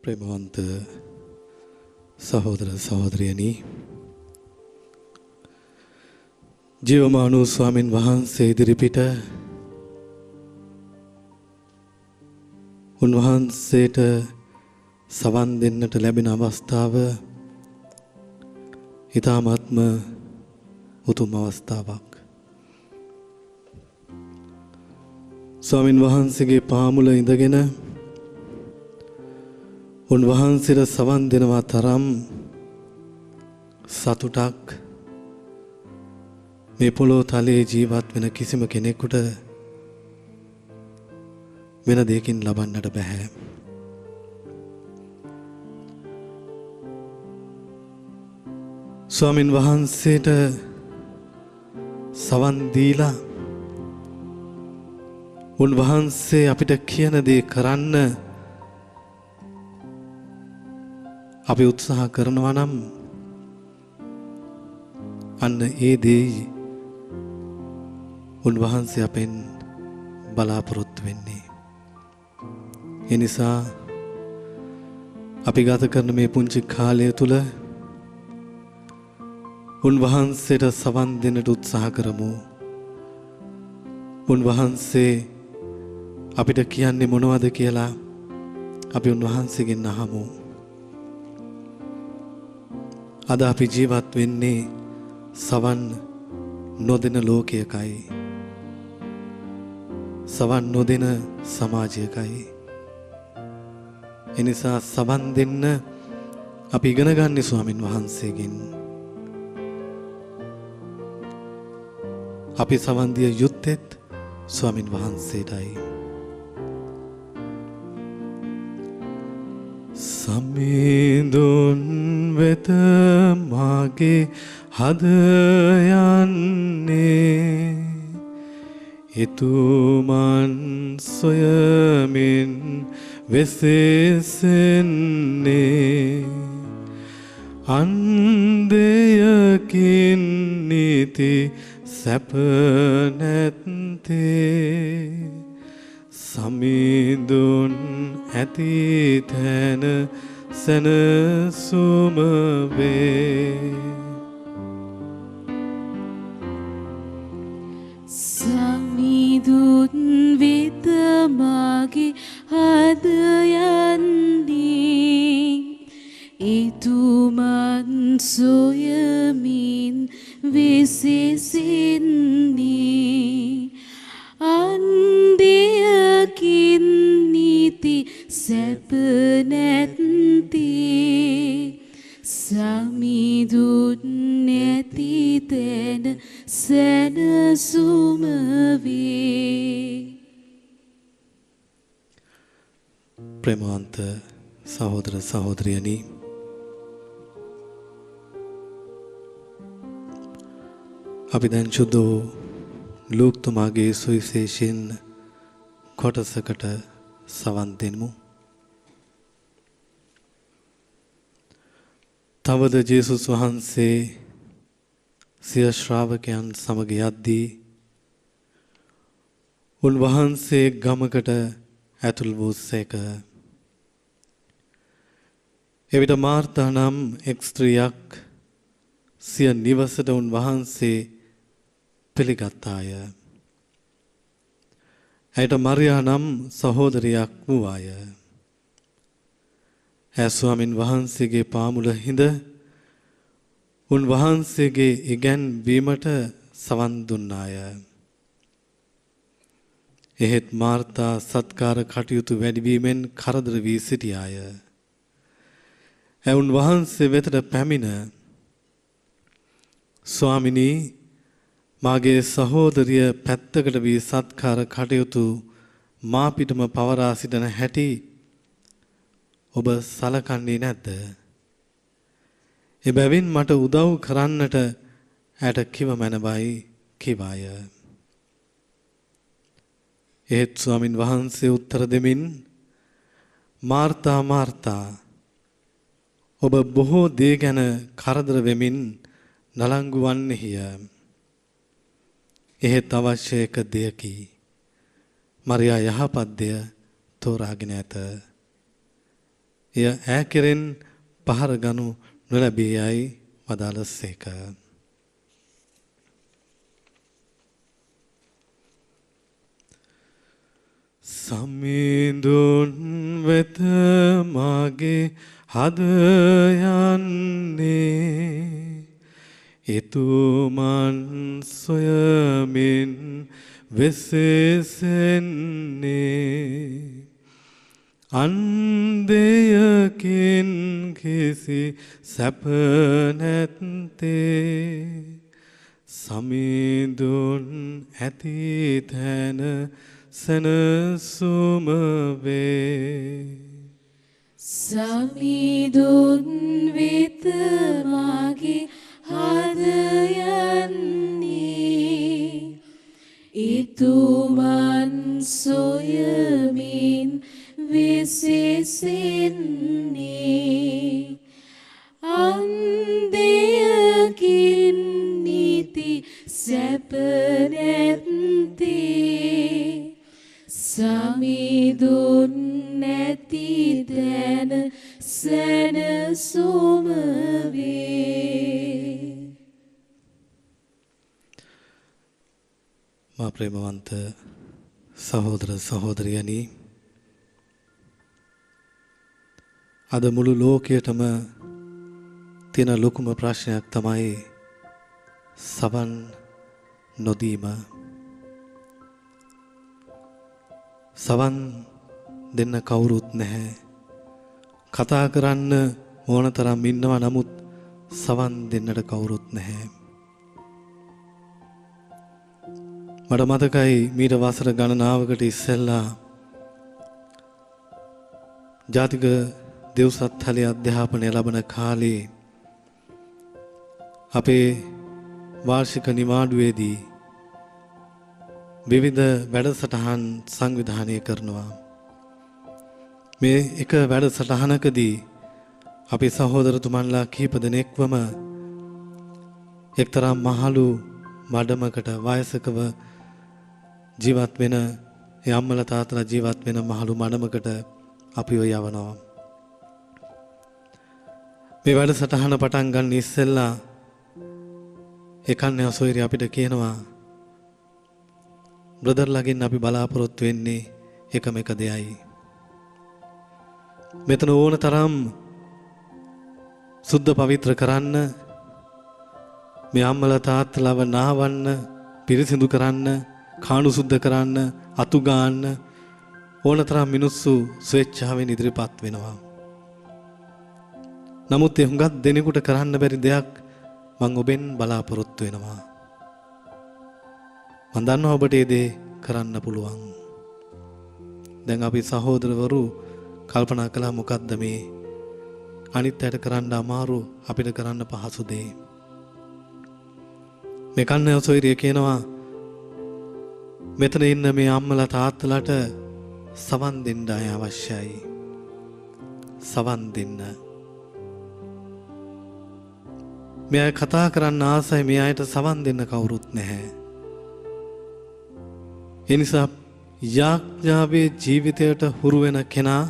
ප්‍රේමවන්ත සහෝදර සහෝදරියනි, ජීවමාන ස්වාමින් වහන්සේ ඉදිරිපිට උන්වහන්සේට සවන් දෙන්නට ලැබෙන අවස්ථාව ඊ타ත්ම උතුම් අවස්ථාවක්. ස්වාමින් වහන්සේගේ පාමුල ඉඳගෙන උන්වහන්සේට සවන් දෙනවා තරම් සතුටක් මේ පොළොව තලයේ ජීවත් වෙන කිසිම කෙනෙකුට වෙන දෙයකින් ලබන්නට බෑ. ස්වාමින් වහන්සේට සවන් දීලා උන්වහන්සේ අපිට කියන දේ කරන්න අපි උත්සාහ කරනවා නම් අන්න ඒ දේ උන්වහන්සේ අපෙන් බලාපොරොත්තු වෙන්නේ. ඒ නිසා අපි ගත කරන මේ පුංචි කාලය තුල උන්වහන්සේට සවන් දෙන්නට උත්සාහ කරමු. උන්වහන්සේ අපිට කියන්නේ මොනවද කියලා අපි උන්වහන්සේගෙන් අහමු. අද අපි ජීවත් වෙන්නේ සවන් නොදෙන ලෝකයකයි. සවන් නොදෙන සමාජයකයි. එනිසා සවන් දෙන්න අපි ඉගෙන ගන්න ස්වාමින් වහන්සේගෙන්. අපි සවන් දිය යුත්තේත් ස්වාමින් වහන්සේටයි. සමිඳුන් වෙත මාගේ හද යන්නේ, එතුමන් සොයමින් වෙසෙසෙන්නේ, අන්දයකින් නීති සැප නැත්තේ සමිඳුන් ඇති තැන සැනසුම වේ සමිඳුන් වෙත මගේ හද යන්නේ එතුමන් සොයමින් විසිසින්නේ අන්දයකින් නීති සැප නැත්තේ සමිඳුන් නැති තැන සැනසුම වේ. ප්‍රේමවන්ත සහෝදර සහෝදරියනි, අපි දැන් සුදු ලූක්තුමාගේ සුවිශේෂයෙන් කොටසකට සවන් දෙමු. තවද ජේසුස් වහන්සේ සිය ශ්‍රාවකයන් සමග යද්දී උන්වහන්සේ ගමකට ඇතුල් වූ සේක. එවිට මාර්තා නම් එක් ස්ත්‍රියක් සිය නිවසට උන්වහන්සේ පිළිගත්තාය. ඇයට මරියා නම් සහෝදරියක් වූවාය. ඇය ස්වාමින් වහන්සේගේ පාමුල හිඳ උන්වහන්සේගේ ඉගැන්වීමට සවන් දුන්නාය. එහෙත් මාර්තා සත්කාර කටයුතු වැඩිවීමෙන් කරදර වී සිටියාය. ඇය උන්වහන්සේ වෙතට පැමිණ ස්වාමිනී, මාගේ සහෝදරිය පැත්තකට වී සත්කාර කටයුතු මා පිටම පවරා සිටින හැටි ඔබ සලකන්නේ නැද්ද? එබැවින් මට උදව් කරන්නට ඇයට කිව මැනවයි කිවාය. එහෙත් ස්වාමින් වහන්සේ උත්තර දෙමින්, මාර්තා මාර්තා, ඔබ බොහෝ දේ ගැන කරදර වෙමින් නලංගු වන්නේය. එහෙත් අවශ්‍ය එක දෙයකි. මරියා යහපත් දෙය තෝරාගෙන ඇත. එය ඈ කෙරෙන් පහර ගනු නොලැබී යයි වදාළසේක. සමිඳුන් වෙත මාගේ හද යන්නේ එතුමන් සොයමින් වෙසෙසෙන්නේ අන්දයකින් කිසි සැප නැත්තේ සමිඳුන් ඇති තැන සැනසුම වේ. සමිඳුන් වෙත මාගේ හද යන්නේ එතුමන් සොයමින් විසිසින්නේ අන්දයකින් නීති සැප නැත්තේ සමිඳුන් නැති තැන සැනසුම වේ. මා ප්‍රේමවන්ත සහෝදර සහෝදරියනි, අද මුළු ලෝකයටම තියෙන ලොකුම ප්‍රශ්නයක් තමයි සවන් නොදීම. සවන් දෙන්න කවුරුත් නැහැ. කතා කරන්න ඕන තරම් ඉන්නවා, නමුත් සවන් දෙන්නට කවුරුත් නැහැ. මට මතකයි මීට වසර ගණනාවකට ඉස්සෙල්ලා ජාතික දෙව්සත්හලේ අධ්‍යාපනය ලබන කාලේ අපේ වාර්ෂික නිවාඩුවේදී විවිධ වැඩසටහන් සංවිධානය කරනවා. මේ එක වැඩසටහනකදී අපි සහෝදරතුමන්ලා කිහිප දෙනෙක්වම එක්තරා මහලු මඩමකට වයසකව ජීවත් වෙන ඒ අම්මලා තාත්තලා ජීවත් වෙන මහලු මඩමකට අපිව යවනවා. මේ වැඩසටහන පටන් ගන්න ඉස්සෙල්ලා ඒ කන්නේ අසොයිරි අපිට කියනවා බ්‍රදර්ලාගෙන් අපි බලාපොරොත්තු වෙන්නේ එකම එක දෙයයි. මෙතන ඕන තරම් සුද්ධ පවිත්‍ර කරන්න, මේ අම්මලා තාත්තලාව නාවන්න, පිරිසිදු කරන්න, කාණු සුද්ධ කරන්න, අතු ගාන්න ඕන තරම් මිනිස්සු ස්වේච්ඡාවෙන් ඉදිරිපත් වෙනවා. නමුත් ඒ හුඟක් දෙනෙකුට කරන්න බැරි දෙයක් මම ඔබෙන් බලාපොරොත්තු වෙනවා. මම දන්නවා ඔබට ඒ දේ කරන්න පුළුවන්. දැන් අපි සහෝදරවරු කල්පනා කළා මොකද්ද මේ අනිත් අයට කරන්න අමාරු අපිට කරන්න පහසු දේ. මේ කන්නේ ඔසොයිරිය කියනවා මෙතන ඉන්න මේ අම්මලා තාත්තලාට සවන් දෙන්න අය අවශ්‍යයි. සවන් දෙන්න. මේ අය කතා කරන්න ආසයි, මේ අයට සවන් දෙන්න කවුරුත් නැහැ. ඒ නිසා යාඥාවේ ජීවිතයට හුරු වෙන කෙනා,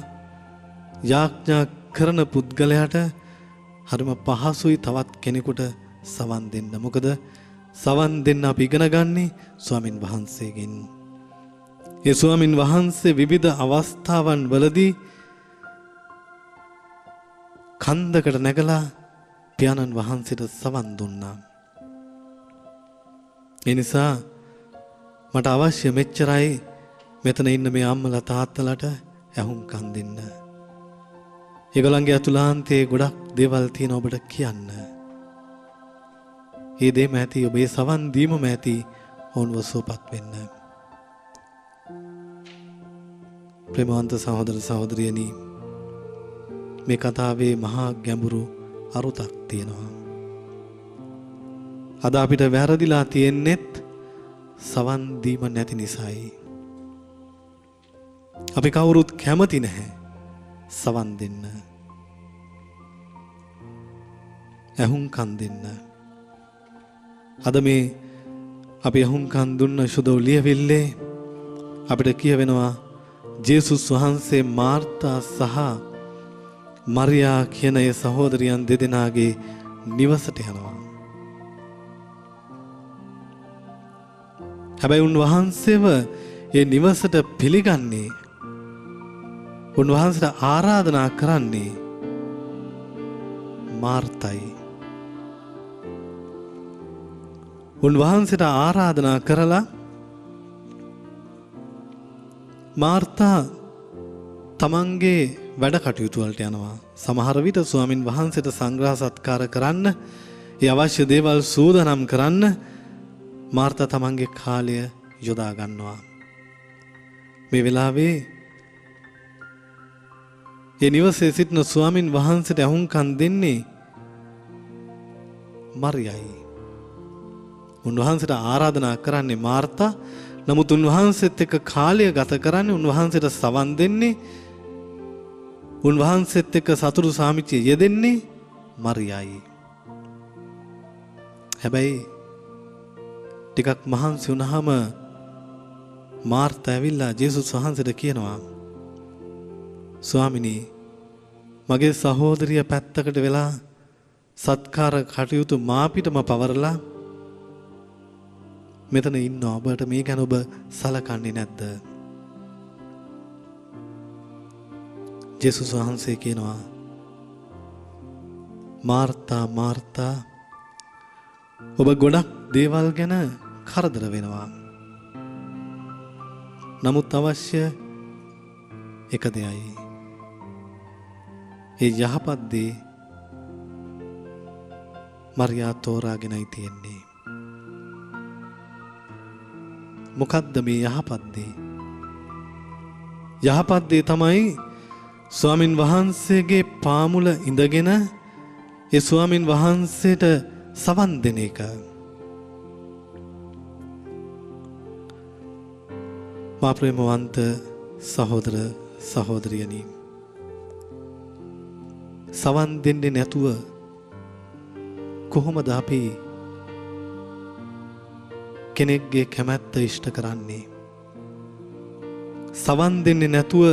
යාඥා කරන පුද්ගලයාට හරිම පහසුයි තවත් කෙනෙකුට සවන් දෙන්න. මොකද සවන් දෙන්න අපි ඉගෙන ගන්නේ ස්වාමින් වහන්සේගෙන්. ඒ ස්වාමින් වහන්සේ විවිධ අවස්ථාවන් වලදී කන්දකට නැගලා පියාණන් වහන්සේට සවන් දුන්නා. ඒ නිසා මට අවශ්‍ය මෙච්චරයි මෙතන ඉන්න මේ අම්මලා තාත්තලාට ඇහුම්කන් දෙන්න. ඒගොල්ලන්ගේ අතුලාන්තයේ ගොඩක් දේවල් තියෙන ඔබට කියන්න. ඒ දෙම ඇති ඔබේ සවන් දීමම ඇති ඔවුන්ව සුවපත් වෙන්න. ප්‍රේමවන්ත සහෝදර සහෝදරියනි, මේ කතාවේ මහා ගැඹුරු අරුතක් තියෙනවා. අද අපිට වැරදිලා තියෙන්නේත් සවන් දීම නැති නිසායි. අපි කවුරුත් කැමති නැහැ සවන් දෙන්න, ඇහුම්කන් දෙන්න. අද මේ අපි ඇහුම්කන් දුන්න සුදු ලියවිල්ලේ අපිට කියවෙනවා ජේසුස් වහන්සේ මාර්තා සහ මරියා කියන ඒ සහෝදරියන් දෙදෙනාගේ නිවසට යනවා. හැබැයි උන්වහන්සේව ඒ නිවසට පිළිගන්නේ, උන්වහන්සේට ආරාධනා කරන්නේ මාර්තයි. උන්වහන්සේට ආරාධනා කරලා මාර්තා තමන්ගේ වැඩ කටයුතු වලට යනවා. සමහර විට ස්වාමින් වහන්සේට සංග්‍රහ සත්කාර කරන්න, ඒ අවශ්‍ය දේවල් සූදානම් කරන්න මාර්තා තමන්ගේ කාලය යොදා ගන්නවා. මේ වෙලාවේ ඒ නිවසේ සිටින ස්වාමින් වහන්සේට ඇහුම්කන් දෙන්නේ මරියයි. උන්වහන්සේට ආරාධනා කරන්නේ මාර්තා. නමුත් උන්වහන්සේත් එක්ක කාලය ගත කරන්නේ, උන්වහන්සේට සවන් දෙන්නේ, උන්වහන්සේත් එක්ක සතුටු සාමිච්චිය යෙදෙන්නේ මරියයි. හැබැයි ටිකක් මහන්සි වුණාම මාර්තා ඇවිල්ලා ජේසුස් වහන්සේට කියනවා, ස්වාමිනී, මගේ සහෝදරිය පැත්තකට වෙලා සත්කාර කටයුතු මාපිටම පවරලා මෙතන ඉන්න ඔබට මේ ගැන ඔබ සලකන්නේ නැද්ද? ජේසුස් වහන්සේ කියනවා, මාර්තා මාර්තා, ඔබ ගොඩක් දේවල් ගැන කරදර වෙනවා. නමුත් අවශ්‍ය එක දෙයයි. ඒ යහපත් දේ මරියා තෝරාගෙනයි තියෙන්නේ. මොකද්ද මේ යහපත් දේ? යහපත් දේ තමයි ස්වාමින් වහන්සේගේ පාමුල ඉඳගෙන ඒ ස්වාමින් වහන්සේට සවන් දෙන එක. මා ප්‍රේමවන්ත සහෝදර සහෝදරියනි, සවන් දෙන්නේ නැතුව කොහොමද අපි කෙනෙක්ගේ කැමැත්ත ඉෂ්ට කරන්නේ? සවන් දෙන්නේ නැතුව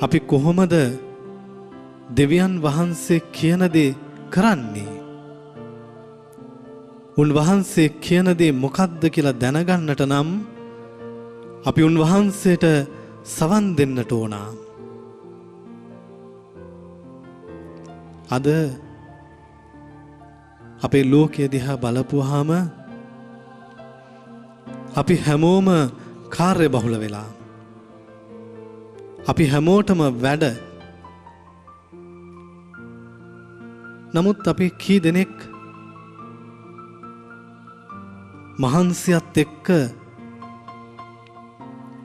අපි කොහොමද දෙවියන් වහන්සේ කියන දේ කරන්නේ? උන්වහන්සේ කියන දේ මොකක්ද කියලා දැනගන්නට නම් අපි උන්වහන්සේට සවන් දෙන්නට ඕන. අද අපේ ලෝකයේ දිහා බලපුවාම අපි හැමෝම කාර්ය බහුල වෙලා, අපි හැමෝටම වැඩ. නමුත් අපි කී දෙනෙක් මහන්සියත් එක්ක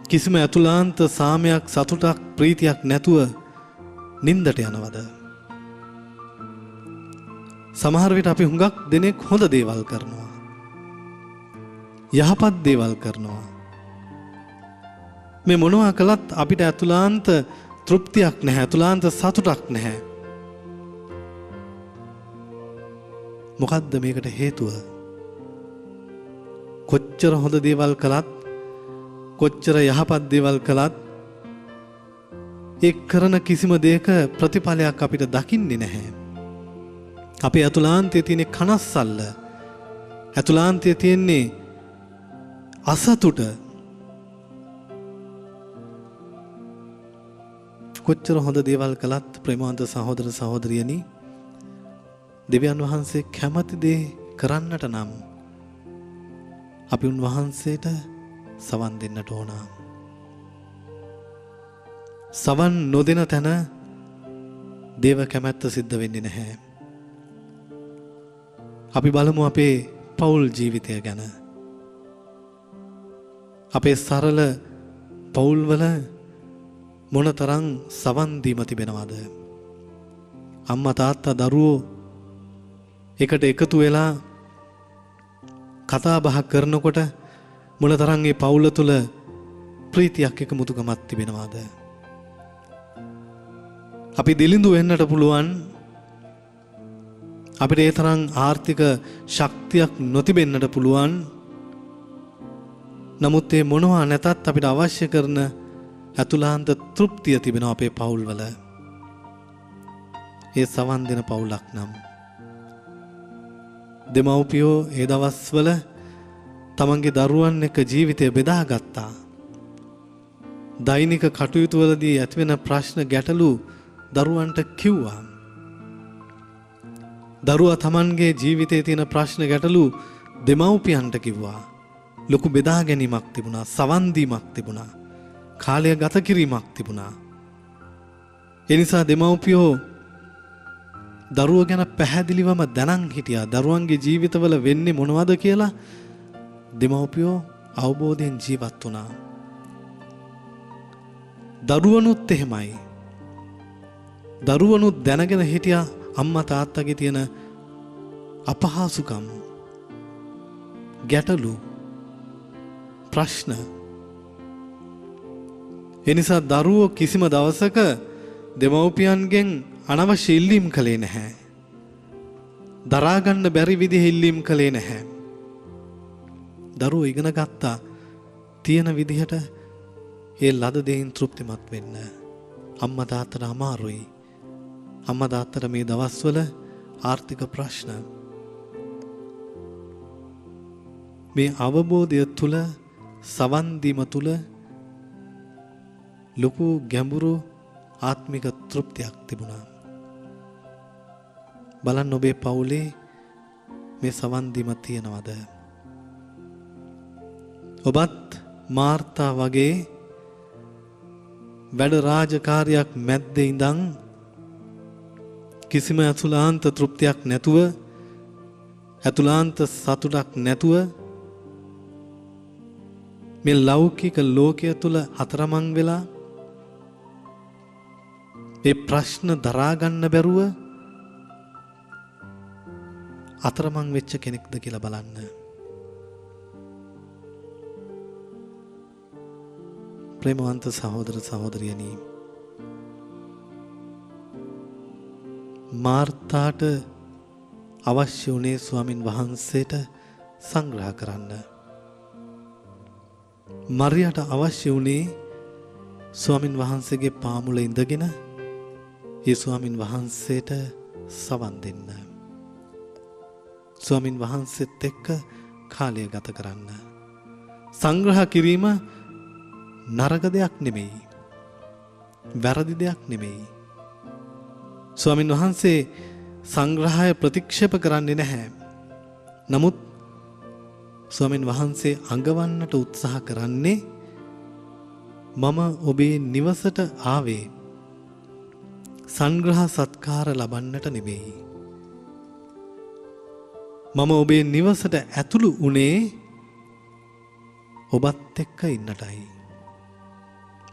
කිසිම ඇතුළාන්ත සාමයක්, සතුටක්, ප්‍රීතියක් නැතුව නින්දට යනවද? සමහර විට අපි හුඟක් දෙනෙක් හොඳ දේවල් කරනවා, යහපත් දේවල් කරනවා. මේ මොනවා කළත් අපිට ඇතුළාන්ත තෘප්තියක් නැහැ, ඇතුළාන්ත සතුටක් නැහැ. මොකද්ද මේකට හේතුව? කොච්චර හොඳ දේවල් කළත්, කොච්චර යහපත් දේවල් කළත් ඒ කරන කිසිම දෙයක ප්‍රතිඵලයක් අපිට දකින්නේ නැහැ. අපේ ඇතුළාන්තයේ තියෙන කනස්සල්ල, ඇතුළාන්තයේ තියෙන්නේ අසතුට. කොච්චර හොඳ දේවල් කළත් ප්‍රේමවන්ත සහෝදර සහෝදරියනි, දෙවියන් වහන්සේ කැමති දේ කරන්නට නම් අපි උන්වහන්සේට සවන් දෙන්නට ඕන. සවන් නොදෙන තැන දේව කැමැත්ත සිද්ධ වෙන්නේ නැහැ. අපි බලමු අපේ පෞල් ජීවිතය ගැන. අපේ සරල පෞල්වල මොනතරම් සවන් දීම තිබෙනවද? අම්මා තාත්තා දරුවෝ එකට එකතු වෙලා කතා බහ කරනකොට මොනතරම් මේ පවුල තුල ප්‍රීතියක් එකමුතුකමක් තිබෙනවද? අපි දිලිඳු වෙන්නට පුළුවන්, අපිට ඒ තරම් ආර්ථික ශක්තියක් නොතිබෙන්නට පුළුවන්. නමුත් ඒ මොනවා නැතත් අපිට අවශ්‍ය කරන ඇතුළාන්ත තෘප්තිය තිබෙනවා අපේ පවුල්වල. ඒ සවන් දෙන පවුලක් නම් දෙමව්පියෝ ඒ දවස්වල තමන්ගේ දරුවන් එක්ක ජීවිතය බෙදාගත්තා. දෛනික කටයුතු වලදී ඇතිවෙන ප්‍රශ්න ගැටලු දරුවන්ට කිව්වා. දරුවා තමන්ගේ ජීවිතයේ තියෙන ප්‍රශ්න ගැටලු දෙමව්පියන්ට කිව්වා. ලොකු බෙදා ගැනීමක් තිබුණා, සවන් දීමක් තිබුණා, කාලය ගත කිරීමක් තිබුණා. ඒ නිසා දෙමව්පියෝ දරුවෝ ගැන පැහැදිලිවම දැනන් හිටියා. දරුවන්ගේ ජීවිතවල වෙන්නේ මොනවද කියලා දෙමව්පියෝ අවබෝධයෙන් ජීවත් වුණා. දරුවනුත් එහෙමයි. දරුවනුත් දැනගෙන හිටියා අම්මා තාත්තගේ තියෙන අපහසුකම්, ගැටලු, ප්‍රශ්න. එනිසා දරුවෝ කිසිම දවසක දෙමව්පියන්ගෙන් අනවශ්‍ය ඉල්ලීම් කළේ නැහැ. දරාගන්න බැරි විදිහ ඉල්ලීම් කළේ නැහැ. දරුවෝ ඉගෙන ගත්තා තියෙන විදිහට ඒ ලද දෙයින් තෘප්තිමත් වෙන්න. අම්මා තාත්තට අමාරුයි. අම්මා තාත්තට මේ දවස්වල ආර්ථික ප්‍රශ්න. මේ අවබෝධය තුල, සවන් දීම තුල ලොකු ගැඹුරු ආත්මික තෘප්තියක් තිබුණා. බලන්න ඔබේ පවුලේ මේ සවන් දීම තියෙනවද? ඔබත් මාර්තා වගේ වැඩ රාජකාරියක් මැද්දේ ඉඳන් කිසිම ඇතුළාන්ත තෘප්තියක් නැතුව, ඇතුළාන්ත සතුටක් නැතුව මේ ලෞකික ලෝකයේ තුල අතරමං වෙලා මේ ප්‍රශ්න දරා ගන්න බැරුව අතරමං වෙච්ච කෙනෙක්ද කියලා බලන්න. ප්‍රේමවන්ත සහෝදර සහෝදරියනි, මාර්තාට අවශ්‍ය වුණේ ස්වාමින් වහන්සේට සංග්‍රහ කරන්න. මරියට අවශ්‍ය වුණේ ස්වාමින් වහන්සේගේ පාමුල ඉඳගෙන ඒ ස්වාමින් වහන්සේට සවන් දෙන්න. ස්වාමින් වහන්සේත් එක්ක කාලය ගත කරන්න. සංග්‍රහ කිරීම නරක දෙයක් නෙමෙයි. වැරදි දෙයක් නෙමෙයි. ස්වාමින් වහන්සේ සංග්‍රහය ප්‍රතික්ෂේප කරන්නේ නැහැ. නමුත් ස්වාමින් වහන්සේ අඟවන්නට උත්සාහ කරන්නේ මම ඔබේ නිවසට ආවේ සංග්‍රහ සත්කාර ලබන්නට නෙමෙයි. මම ඔබේ නිවසට ඇතුළු වුණේ ඔබත් එක්ක ඉන්නටයි.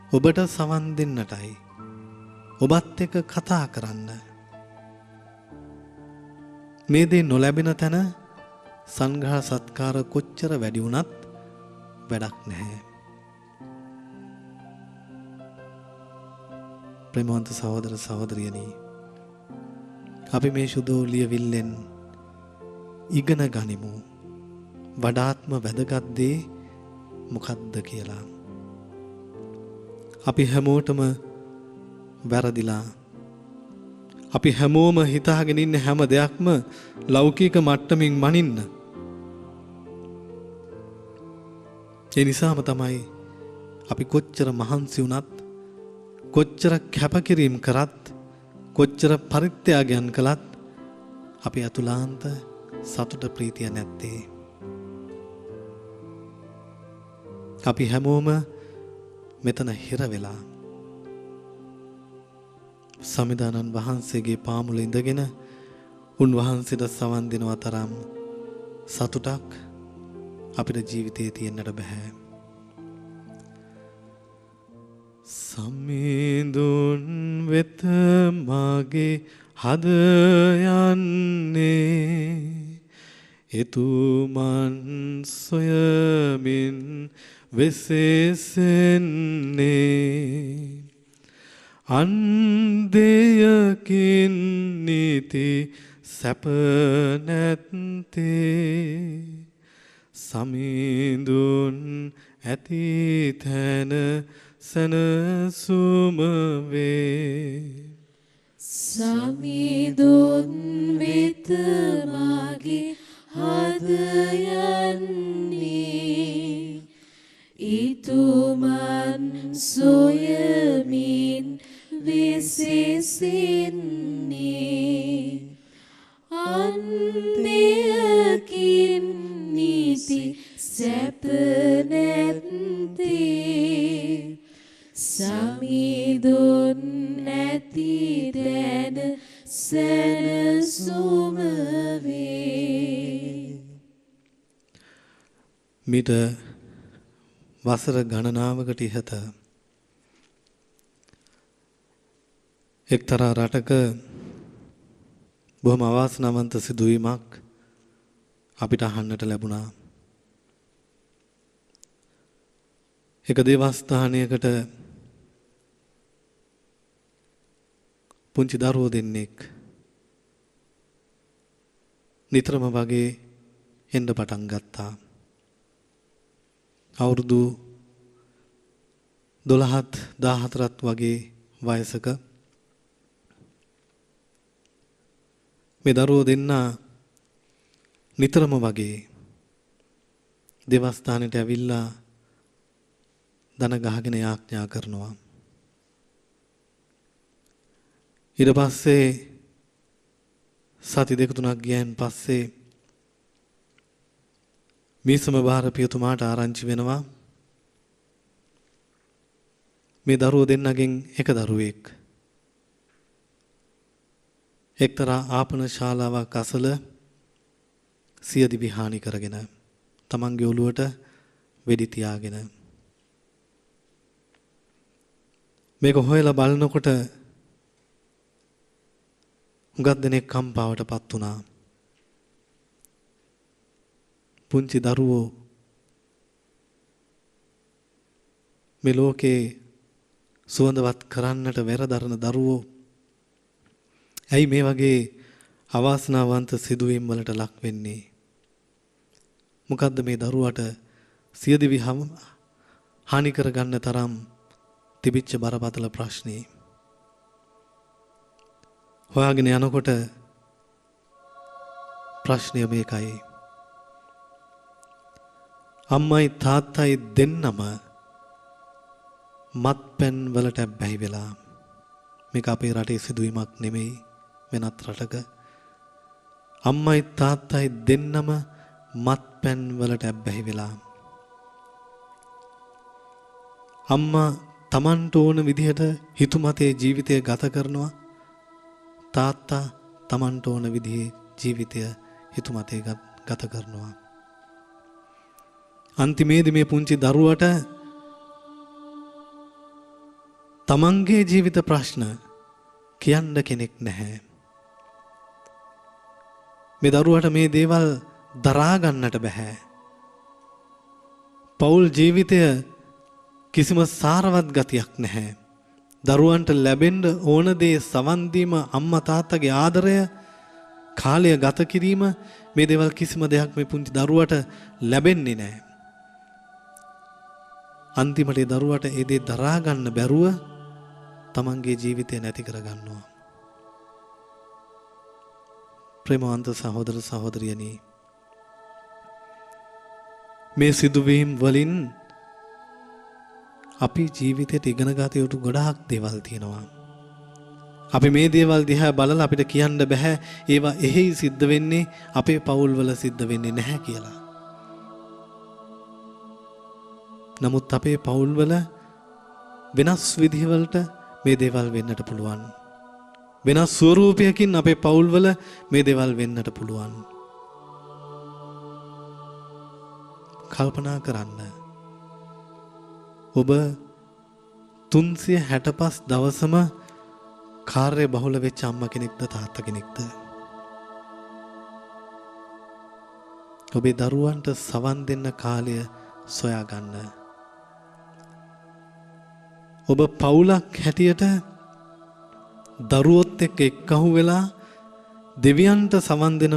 ඔබට සවන් දෙන්නටයි. ඔබත් එක්ක කතා කරන්න. මේ දේ නොලැබෙන තැන සංග්‍රහ සත්කාර කොච්චර වැඩි වුණත් වැඩක් නැහැ. ප්‍රේමවන්ත සහෝදර සහෝදරියනි, අපි මේ සුදු ලියවිල්ලෙන් ඉගෙන ගනිමු වඩාත්ම වැදගත් දේ මොකක්ද කියලා. අපි හැමෝටම වැරදිලා. අපි හැමෝම හිතාගෙන ඉන්න හැම දෙයක්ම ලෞකික මට්ටමින් මනින්න. ඒ නිසාම තමයි අපි කොච්චර මහන්සි වුණත්, කොච්චර කැපකිරීම කරත්, කොච්චර පරිත්‍යාගයන් කළත් අපි අතුලාන්ත සතුට ප්‍රීතිය නැත්තේ. අපි හැමෝම මෙතන හිර වෙලා සමිදානන් වහන්සේගේ පාමුල ඉඳගෙන උන්වහන්සේට සවන් දෙනවා තරම් සතුටක් අපිට ජීවිතයේ තියෙන්නට බෑ. සමිඳුන් වෙත මාගේ හද යන්නේ එතුමන් සොයමින් වෙසෙසෙන්නේ අන්දයකින් නීති සැප නැත්තේ සමිඳුන් ඇති තැන සනසුම වේ. සමිඳුන් වෙත මාගේ හද යන්නේ ඊතුමන් සොයමින් වෙසෙසෙන්නේ අන්දයකින් නීති සැප නැත්තේ සමිඳුන් නැති තැන සැනසුම වේ. මිට වසර ගණනාවකට ඉහත එක්තරා රටක බොහොම අවාසනාවන්ත සිදුවීමක් අපිට අහන්නට ලැබුණා. එක දේවස්ථානයකට පුංචි දරුවෝ දෙන්නෙක් නිතරම වගේ එන්න පටන් ගත්තා. අවුරුදු 12-14ත් වගේ වයසක මේ දරුවෝ දෙන්න නිතරම වගේ දේවස්ථානෙට ඇවිල්ලා දන ගහගෙන යාඥා කරනවා. ඊට පස්සේ සති දෙක තුනක් ගියන් පස්සේ මිසම බාර පියතුමාට ආරංචි වෙනවා මේ දරුවෝ දෙන්නගෙන් එක දරුවෙක් එක්තරා ආපන ශාලාවක් අසල සියදිවි හානි කරගෙන තමන්ගේ ඔළුවට වෙඩි තියාගෙන මේක හොයලා බලනකොට හුඟක් දෙනෙක් කම්පාවටපත් වුණා. පුංචි දරුවෝ මේ ලෝකේ සුවඳවත් කරන්නට වෙරදරන දරුවෝ ඇයි මේ වගේ අවාසනාවන්ත සිදුවීම් වලට ලක් වෙන්නේ? මොකද්ද මේ දරුවට සියදිවි හානි කරගන්න තරම් තිබිච්ච බරපතල ප්‍රශ්නේ? හොයාගෙන යනකොට ප්‍රශ්නය මේකයි. අම්මයි තාත්තයි දෙන්නම මත්පැන් වලට බැහැ වෙලා. මේක අපේ රටේ සිදුවීමක් නෙමෙයි, වෙනත් රටක. අම්මයි තාත්තයි දෙන්නම මත්පැන් වලට බැහැ වෙලා. අම්මා Tamanට ඕන විදිහට හිතුමතේ ජීවිතය ගත කරනවා. තාත්තා Tamanට ඕන විදිහේ ජීවිතය හිතුමතේ ගත කරනවා. අන්තිමේදී මේ පුංචි දරුවට තමන්ගේ ජීවිත ප්‍රශ්න කියන්න කෙනෙක් නැහැ. මේ දරුවට මේ දේවල් දරා ගන්නට බෑ. පෞල් ජීවිතය කිසිම සාරවත් ගතියක් නැහැ. දරුවන්ට ලැබෙන්න ඕන දේ සවන් දීම, අම්මා තාත්තගේ ආදරය, කාලය ගත කිරීම, මේ දේවල් කිසිම දෙයක් මේ පුංචි දරුවට ලැබෙන්නේ නැහැ. අන්තිමට ඒ දරුවට ඒ දේ දරා ගන්න බැරුව තමන්ගේ ජීවිතය නැති කර ගන්නවා. ප්‍රේමවන්ත සහෝදර සහෝදරියනි, මේ සිදුවීම් වලින් අපි ජීවිතයට ඉගෙන ගත යුතු ගොඩාක් දේවල් තියෙනවා. අපි මේ දේවල් දිහා බලලා අපිට කියන්න බෑ ඒවා එහෙයි සිද්ධ වෙන්නේ අපේ පවුල් වල සිද්ධ වෙන්නේ නැහැ කියලා. නමුත් අපේ පවුල් වල වෙනස් විදිහවලට මේ දේවල් වෙන්නට පුළුවන්. වෙනස් ස්වරූපයකින් අපේ පවුල් වල මේ දේවල් වෙන්නට පුළුවන්. කල්පනා කරන්න. ඔබ 365 දවසම කාර්ය බහුල වෙච්ච අම්මා කෙනෙක්ද තාත්තා කෙනෙක්ද? ඔබේ දරුවන්ට සවන් දෙන්න කාලය සොයා ගන්න. ඔබ පවුලක් හැටියට දරුවොත් එක්ක එක්කහු වෙලා දෙවියන්ට සවන් දෙන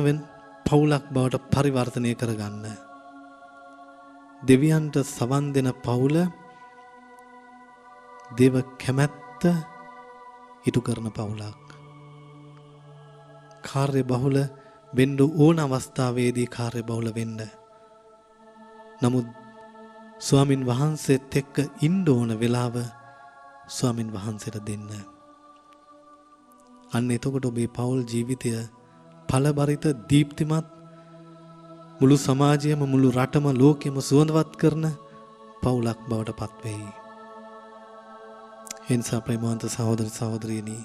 පවුලක් බවට පරිවර්තනය කරගන්න. දෙවියන්ට සවන් දෙන පවුල දේව කැමැත්ත ඉටු කරන පවුලක්. කාර්ය බහුල වෙන්න ඕන අවස්ථාවේදී කාර්ය බහුල වෙන්න. නමුත් ස්වාමින් වහන්සේත් එක්ක ඉන්න ඕන වෙලාව ස්වාමින් වහන්සේට දෙන්න. අන්න එතකොට ඔබේ පෞල් ජීවිතය ඵලබරිත දීප්තිමත්, මුළු සමාජයම මුළු රටම ලෝකෙම සුවඳවත් කරන පවුලක් බවට පත් වෙයි. එනිසා ප්‍රේමවන්ත සහෝදර සහෝදරියනි,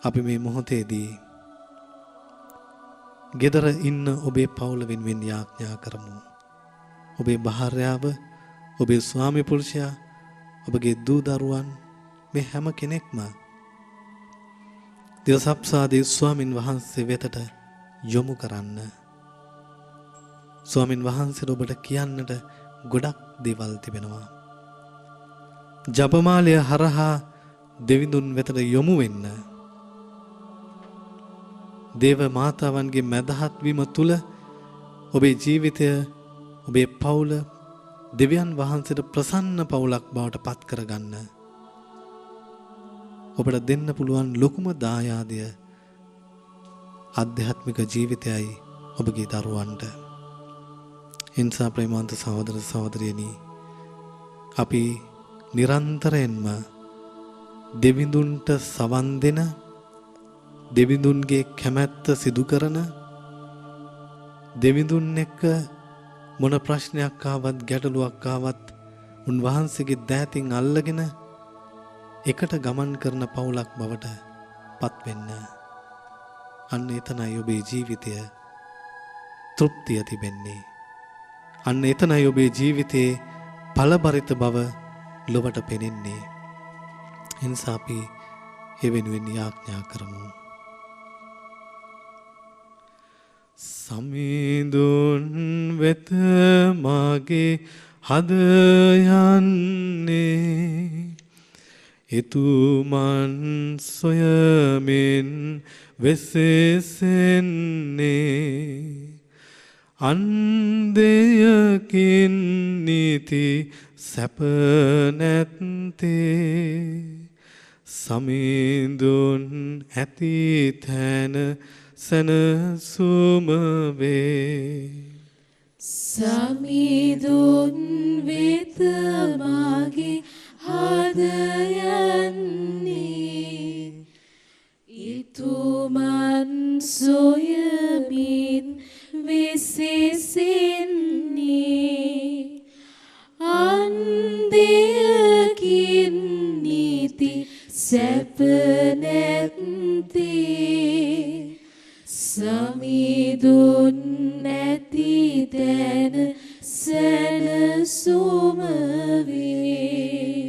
අපි මේ මොහොතේදී ගෙදර ඉන්න ඔබේ පවුල වෙනුවෙන් යාඥා කරමු. ඔබේ භාර්යාව, ඔබේ ස්වාමි පුරුෂයා, ඔබගේ දූ දරුවන්, මේ හැම කෙනෙක්ම දෙවසප්සාදී ස්වාමින් වහන්සේ වෙතට යොමු කරන්න. ස්වාමින් වහන්සේට ඔබට කියන්නට ගොඩක් දේවල් තිබෙනවා. ජපමාලය හරහා දෙවිඳුන් වෙතට යොමු වෙන්න. දේව මාතාවන්ගේ මැදහත් වීම තුල ඔබේ ජීවිතය, ඔබේ පවුල දෙවියන් වහන්සේට ප්‍රසන්න පවුලක් බවට පත් කරගන්න. ඔබට දෙන්න පුළුවන් ලොකුම දායාදය ආධ්‍යාත්මික ජීවිතයයි ඔබගේ දරුවන්ට. එනිසා ප්‍රේමවන්ත සහෝදර සහෝදරියනි, අපි නිරන්තරයෙන්ම දෙවිඳුන්ට සවන් දෙන, දෙවිඳුන්ගේ කැමැත්ත සිදු කරන, දෙවිඳුන් එක්ක මොන ප්‍රශ්නයක් ආවත් ගැටලුවක් ආවත් උන්වහන්සේගේ දෑතින් අල්ලගෙන එකට ගමන් කරන පවුලක් බවට පත් වෙන්න. අන්න එතනයි ඔබේ ජීවිතය තෘප්තිය තිබෙන්නේ. අන්න එතනයි ඔබේ ජීවිතේ ඵලබරිත බව ලොවට පෙනෙන්නේ. එනිසා අපි ඒ වෙනුවෙන් යාඥා කරමු. සමිඳුන් වෙත මාගේ හද යන්නේ, එතුමන් සොයමින් වෙසෙසෙන්නේ අන්දයකින් නීති සැප නැත්තේ සමිඳුන් ඇති තැන සැනසුම වේ සමිඳුන් වෙත මාගේ හද යන්නේ ඊතුමන් සොයමින් විසිසින්නේ අන්දයකින් නීති සැප නැත්තේ සමිඳුන් නැති තැන සැනසුම වේ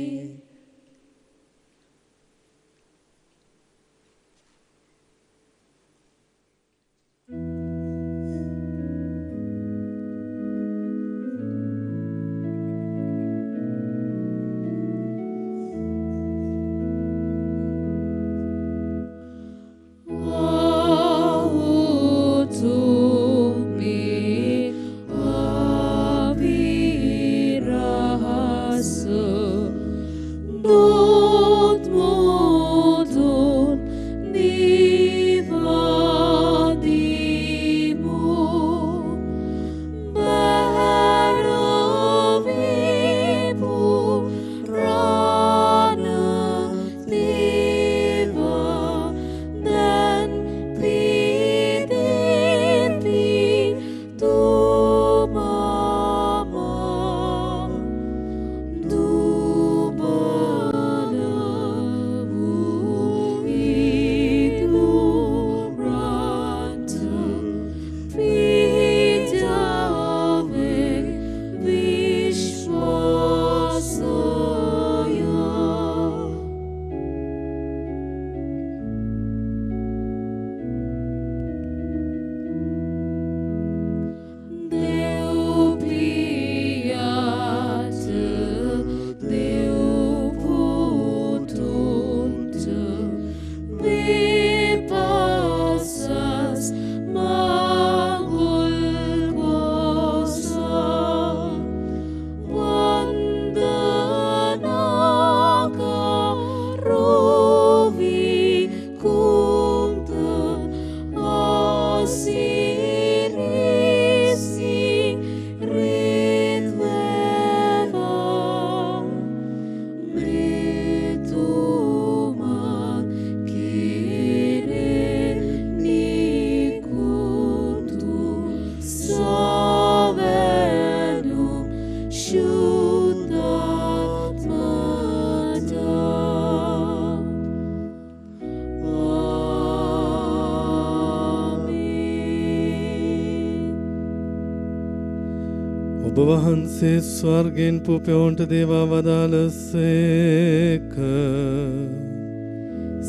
ඔබ වහන්සේ ස්වර්ගෙන් පුපයෝන්ට දේවා වදාළසේක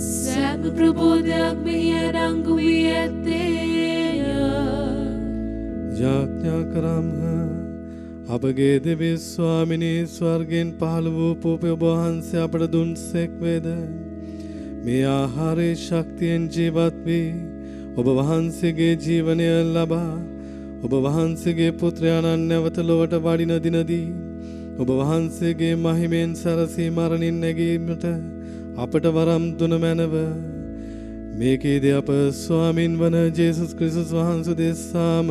සෑම ප්‍රබෝධයක් මෙහි අඩංගු වී ඇත්තේය යාඥා කරම්හ අපගේ දෙවි ස්වාමිනී ස්වර්ගෙන් පහළ වූ පුපය ඔබ වහන්සේ අපට දුන්සේක් වේද මේ ආහාරයේ ශක්තියෙන් ජීවත් වී ඔබ වහන්සේගේ ජීවනය ලබා ඔබ වහන්සේගේ පුත්‍රයාණන් නැවත ලොවට වඩින දිනදී ඔබ වහන්සේගේ මහිමෙන් සරසී මරණින් නැගීමට අපට වරම් දුන මැනව මේකේදී අප ස්වාමින් වන ජේසුස් ක්‍රිස්තුස් වහන්සේ දෙසාම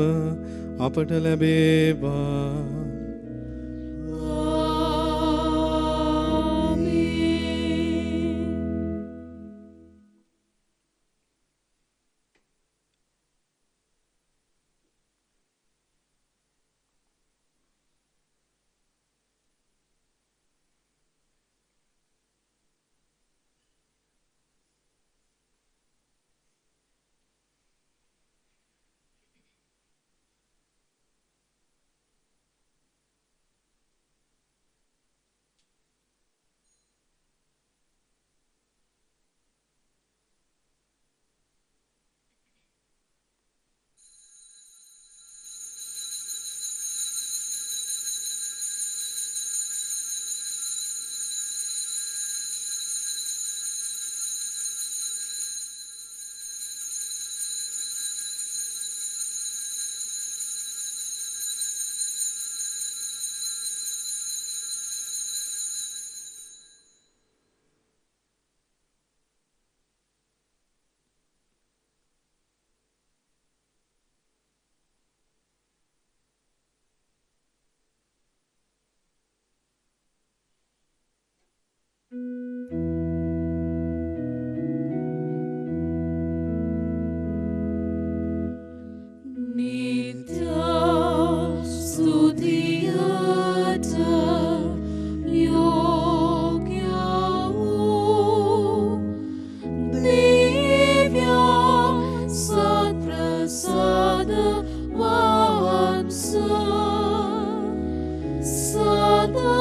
අපට ලැබේවා සදා